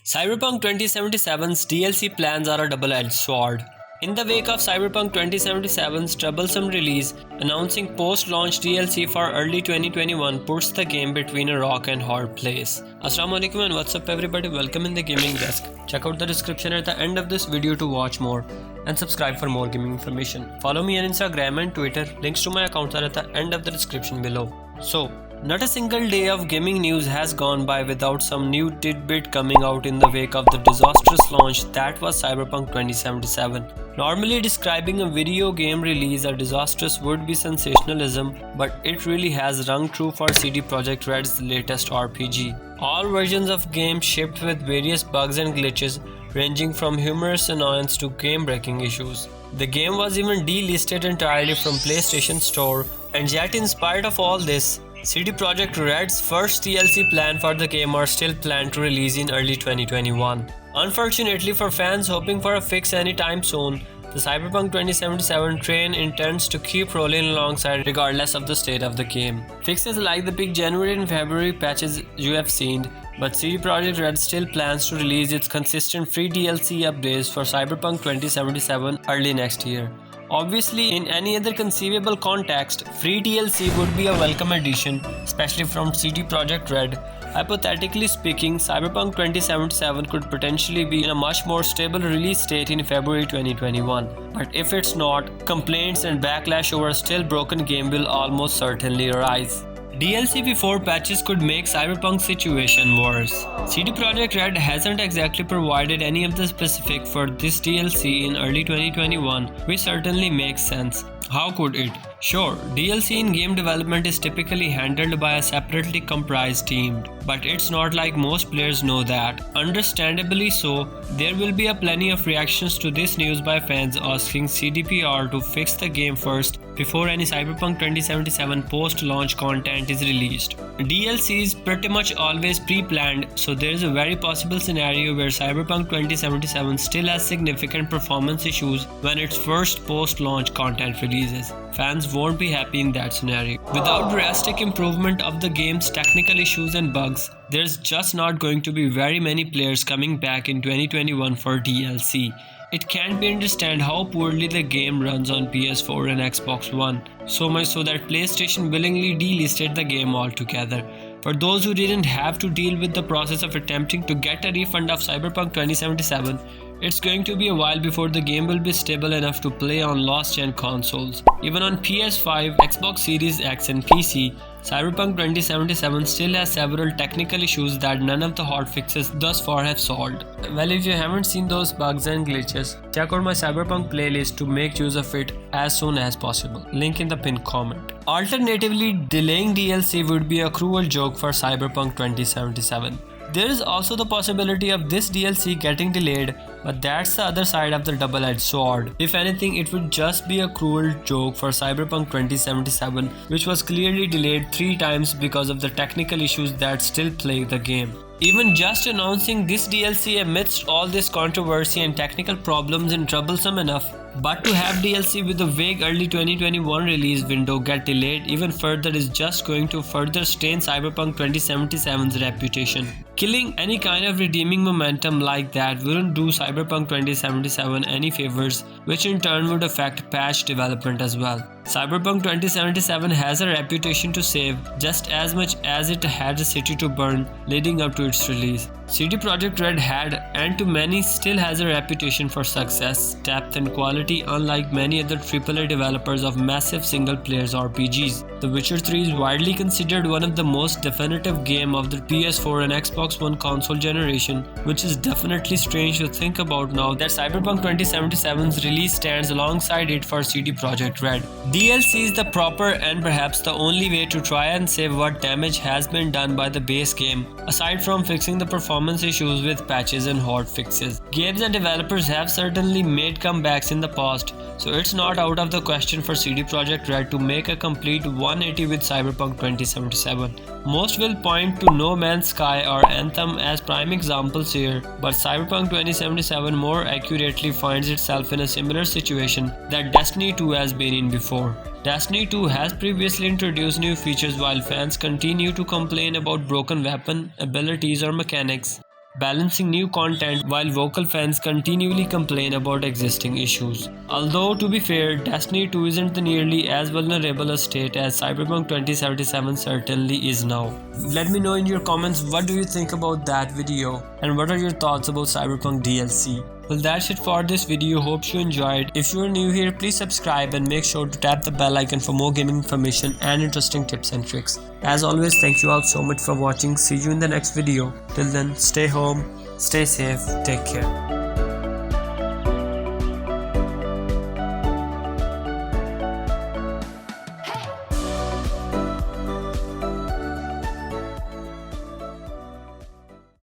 Cyberpunk 2077's DLC plans are a double-edged sword. In the wake of Cyberpunk 2077's troublesome release, announcing post-launch DLC for early 2021 puts the game between a rock and hard place. Assalamualaikum and what's up everybody, welcome in the gaming desk. Check out the description at the end of this video to watch more and subscribe for more gaming information. Follow me on Instagram and Twitter, links to my accounts are at the end of the description below. So, not a single day of gaming news has gone by without some new tidbit coming out in the wake of the disastrous launch that was Cyberpunk 2077. Normally describing a video game release as disastrous would be sensationalism, but it really has rung true for CD Projekt Red's latest RPG. All versions of game shipped with various bugs and glitches, ranging from humorous annoyance to game-breaking issues. The game was even delisted entirely from PlayStation Store, and yet in spite of all this, CD Projekt Red's first DLC plan for the game are still planned to release in early 2021. Unfortunately for fans hoping for a fix anytime soon, the Cyberpunk 2077 train intends to keep rolling alongside regardless of the state of the game. Fixes like the big January and February patches you have seen, but CD Projekt Red still plans to release its consistent free DLC updates for Cyberpunk 2077 early next year. Obviously, in any other conceivable context, free DLC would be a welcome addition, especially from CD Projekt Red. Hypothetically speaking, Cyberpunk 2077 could potentially be in a much more stable release state in February 2021. But if it's not, complaints and backlash over a still broken game will almost certainly arise. DLC before patches could make Cyberpunk's situation worse. CD Projekt Red hasn't exactly provided any of the specific for this DLC in early 2021, which certainly makes sense. How could it? Sure, DLC in game development is typically handled by a separately comprised team, but it's not like most players know that. Understandably so, there will be a plenty of reactions to this news by fans asking CDPR to fix the game first before any Cyberpunk 2077 post-launch content is released. DLC is pretty much always pre-planned, so there is a very possible scenario where Cyberpunk 2077 still has significant performance issues when its first post-launch content releases. Fans won't be happy in that scenario. Without drastic improvement of the game's technical issues and bugs, there's just not going to be very many players coming back in 2021 for DLC. It can't be understood how poorly the game runs on PS4 and Xbox One, so much so that PlayStation willingly delisted the game altogether. For those who didn't have to deal with the process of attempting to get a refund of Cyberpunk 2077, it's going to be a while before the game will be stable enough to play on last-gen consoles. Even on PS5, Xbox Series X and PC, Cyberpunk 2077 still has several technical issues that none of the hotfixes thus far have solved. Well, if you haven't seen those bugs and glitches, check out my Cyberpunk playlist to make use of it as soon as possible. Link in the pinned comment. Alternatively, delaying DLC would be a cruel joke for Cyberpunk 2077. There is also the possibility of this DLC getting delayed, but that's the other side of the double-edged sword. If anything, it would just be a cruel joke for Cyberpunk 2077, which was clearly delayed 3 times because of the technical issues that still plague the game. Even just announcing this DLC amidst all this controversy and technical problems is troublesome enough, but to have DLC with a vague early 2021 release window get delayed even further is just going to further stain Cyberpunk 2077's reputation. Killing any kind of redeeming momentum like that wouldn't do Cyberpunk 2077 any favors, which in turn would affect patch development as well. Cyberpunk 2077 has a reputation to save just as much as it had a city to burn leading up to its release. CD Projekt Red had, and to many still has, a reputation for success, depth and quality unlike many other AAA developers of massive single-player RPGs. The Witcher 3 is widely considered one of the most definitive game of the PS4 and Xbox One console generation, which is definitely strange to think about now that Cyberpunk 2077's release stands alongside it for CD Projekt Red. DLC is the proper and perhaps the only way to try and save what damage has been done by the base game, aside from fixing the performance issues with patches and hotfixes. Games and developers have certainly made comebacks in the past, so it's not out of the question for CD Projekt Red to make a complete 180 with Cyberpunk 2077. Most will point to No Man's Sky or Anthem as prime examples here, but Cyberpunk 2077 more accurately finds itself in a similar situation that Destiny 2 has been in before. Destiny 2 has previously introduced new features while fans continue to complain about broken weapon abilities or mechanics. balancing new content while vocal fans continually complain about existing issues. Although, to be fair, Destiny 2 isn't nearly as vulnerable a state as Cyberpunk 2077 certainly is now. Let me know in your comments what do you think about that video and what are your thoughts about Cyberpunk DLC. Well, that's it for this video. Hope you enjoyed. If you are new here, please subscribe and make sure to tap the bell icon for more gaming information and interesting tips and tricks. As always, thank you all so much for watching. See you in the next video. Till then, stay home, stay safe, take care.